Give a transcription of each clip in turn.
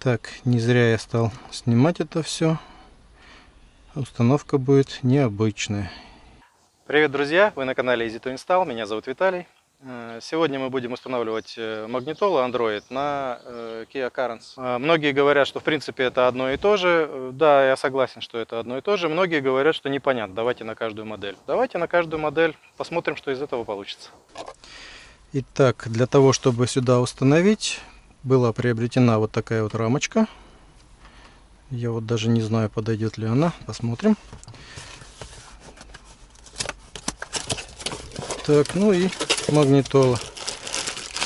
Так, не зря я стал снимать это все. Установка будет необычная. Привет, друзья! Вы на канале Easy to Install. Меня зовут Виталий. Сегодня мы будем устанавливать магнитолу Android на Kia Carens. Многие говорят, что в принципе это одно и то же. Да, я согласен, что это одно и то же. Многие говорят, что непонятно. Давайте на каждую модель. Давайте на каждую модель. Посмотрим, что из этого получится. Итак, для того, чтобы сюда установить, была приобретена вот такая вот рамочка. Я вот даже не знаю, подойдет ли она. Посмотрим. Так, ну и магнитола.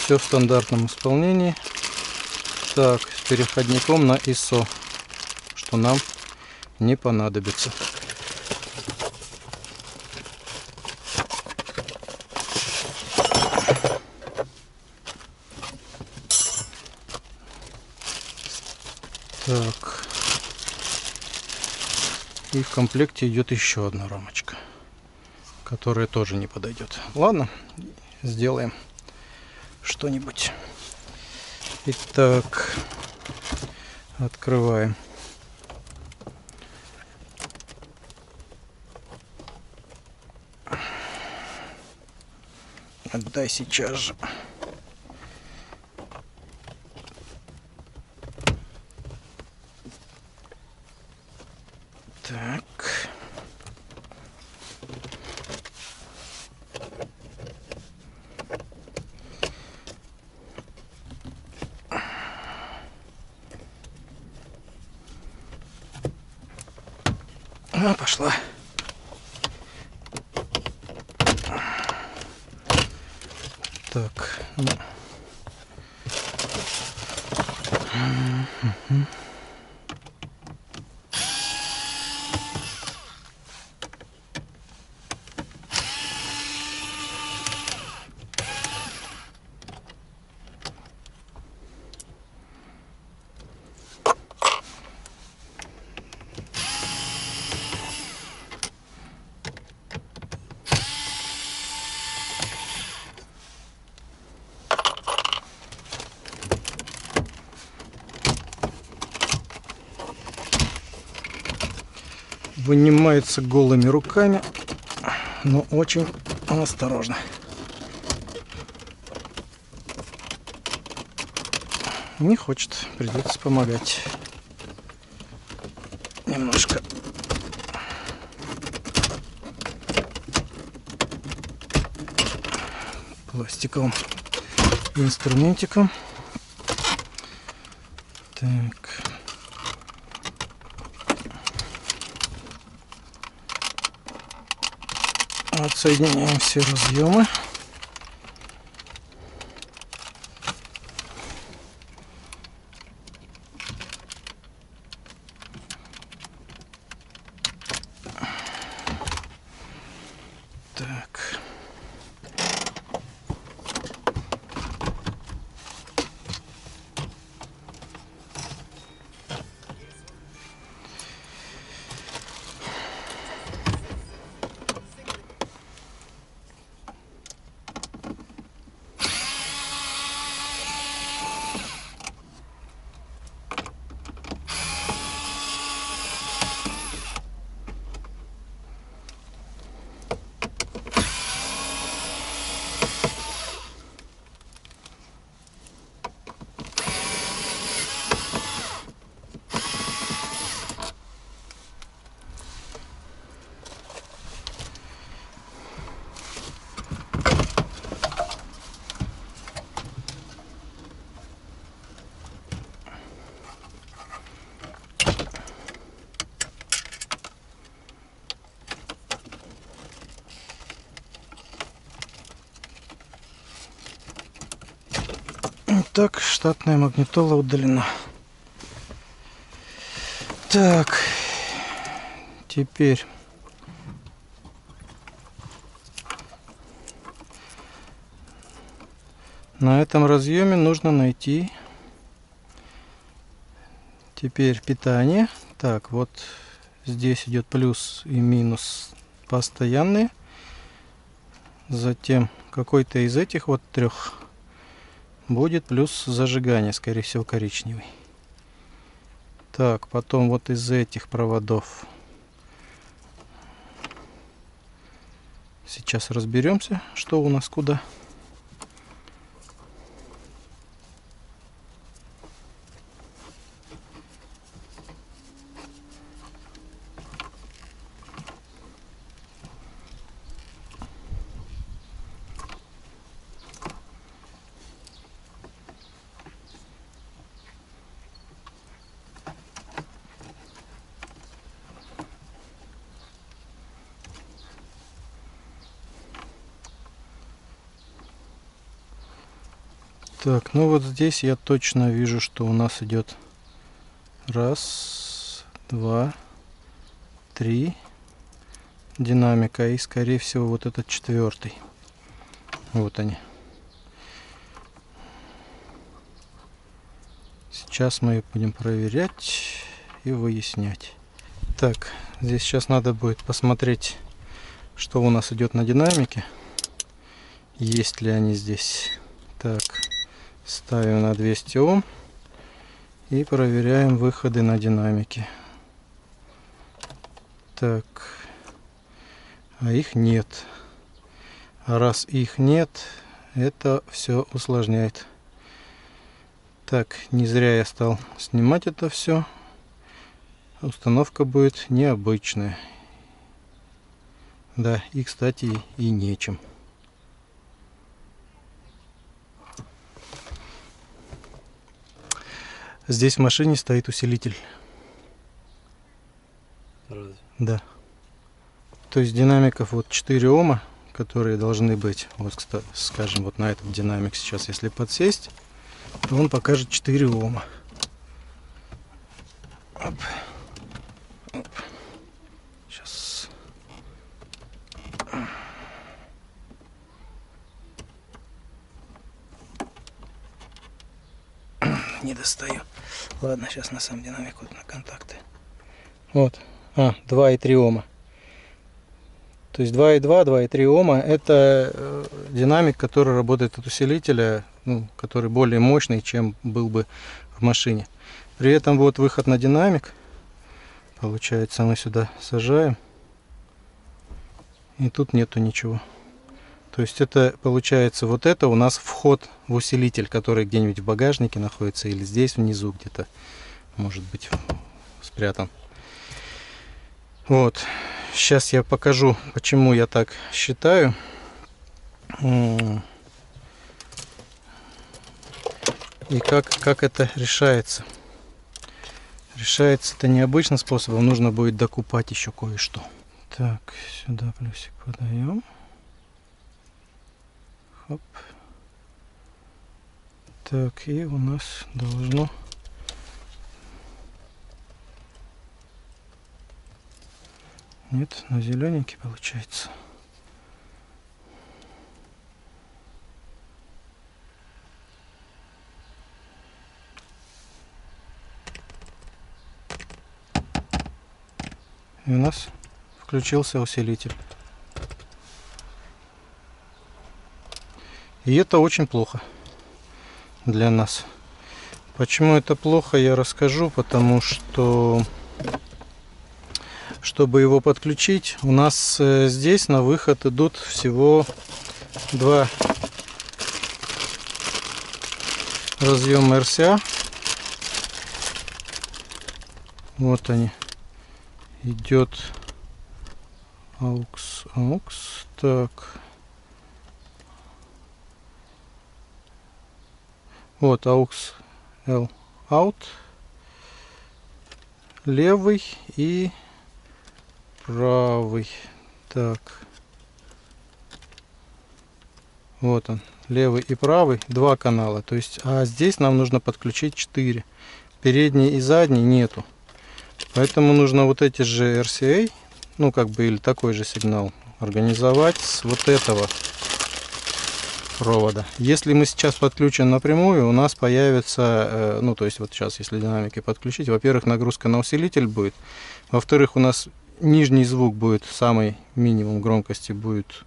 Все в стандартном исполнении. Так, с переходником на ISO, что нам не понадобится. Так. И в комплекте идет еще одна рамочка, которая тоже не подойдет. Ладно, сделаем что-нибудь. Итак, открываем. Отдай сейчас же. Так. Пошла. Так. Вынимается голыми руками, но очень осторожно. Не хочет, придется помогать. Немножко. Пластиковым инструментиком. Так. Отсоединяем все разъемы. Так. Так, штатная магнитола удалена. Так, теперь на этом разъеме нужно найти теперь питание. Так, вот здесь идет плюс и минус постоянные. Затем какой-то из этих вот трех будет плюс зажигания, скорее всего коричневый. Так, потом вот из этих проводов. Сейчас разберемся, что у нас куда. Так, ну вот здесь я точно вижу, что у нас идет раз, два, три динамика, и скорее всего вот этот четвертый. Вот они. Сейчас мы их будем проверять и выяснять. Так, здесь сейчас надо будет посмотреть, что у нас идет на динамике. Есть ли они здесь. Так, ставим на 200 Ом и проверяем выходы на динамике. Так, а их нет. А раз их нет, это все усложняет. Так, не зря я стал снимать это все. Установка будет необычная. Да, и кстати и нечем. Здесь в машине стоит усилитель. Разве? Да. То есть динамиков вот 4 Ома, которые должны быть. Вот, кстати, скажем, вот на этот динамик сейчас, если подсесть, то он покажет 4 Ома. Оп. Оп. Сейчас. Не достаю. Ладно, сейчас на сам динамик вот на контакты. Вот. 2,3 Ома. То есть 2,2, 2,3 Ома это динамик, который работает от усилителя, ну, который более мощный, чем был бы в машине. При этом вот выход на динамик. Получается, мы сюда сажаем. И тут нету ничего. То есть это получается, вот это у нас вход в усилитель, который где-нибудь в багажнике находится или здесь внизу где-то, может быть, спрятан. Вот. Сейчас я покажу, почему я так считаю. И как это решается. Решается это необычным способом. Нужно будет докупать еще кое-что. Так, сюда плюсик подаем. Хоп. Так, и у нас должно... Нет, на зелененький получается. И у нас включился усилитель. И это очень плохо для нас. Почему это плохо, я расскажу. Потому что, чтобы его подключить, у нас здесь на выход идут всего два разъема RCA. Вот они. Идет AUX. Так. Вот AUX L out. Левый и правый. Так. Вот он. Левый и правый. Два канала. То есть, а здесь нам нужно подключить 4. Передний и задний нету. Поэтому нужно вот эти же RCA, ну как бы, или такой же сигнал, организовать с вот этого провода. Если мы сейчас подключим напрямую, у нас появится, ну то есть вот сейчас, если динамики подключить, во-первых, нагрузка на усилитель будет, во-вторых, у нас нижний звук будет, самый минимум громкости будет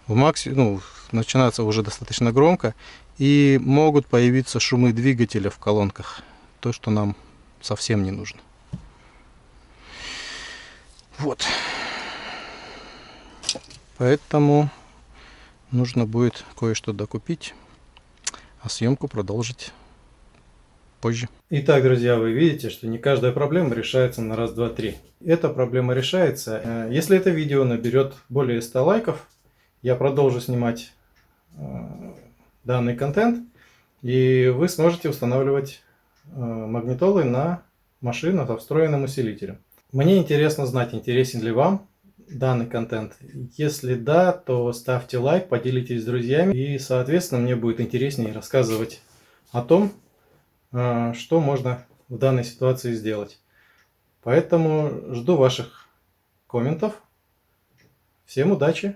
в максимум, ну, начинаться уже достаточно громко, и могут появиться шумы двигателя в колонках, то, что нам совсем не нужно. Вот. Поэтому нужно будет кое-что докупить, а съемку продолжить позже. Итак, друзья, вы видите, что не каждая проблема решается на раз, два, три. Эта проблема решается. Если это видео наберет более 100 лайков, я продолжу снимать данный контент, и вы сможете устанавливать магнитолы на машину со встроенным усилителем. Мне интересно знать, интересен ли вам данный контент. Если да, то ставьте лайк, поделитесь с друзьями, и, соответственно, мне будет интереснее рассказывать о том, что можно в данной ситуации сделать. Поэтому жду ваших комментов. Всем удачи!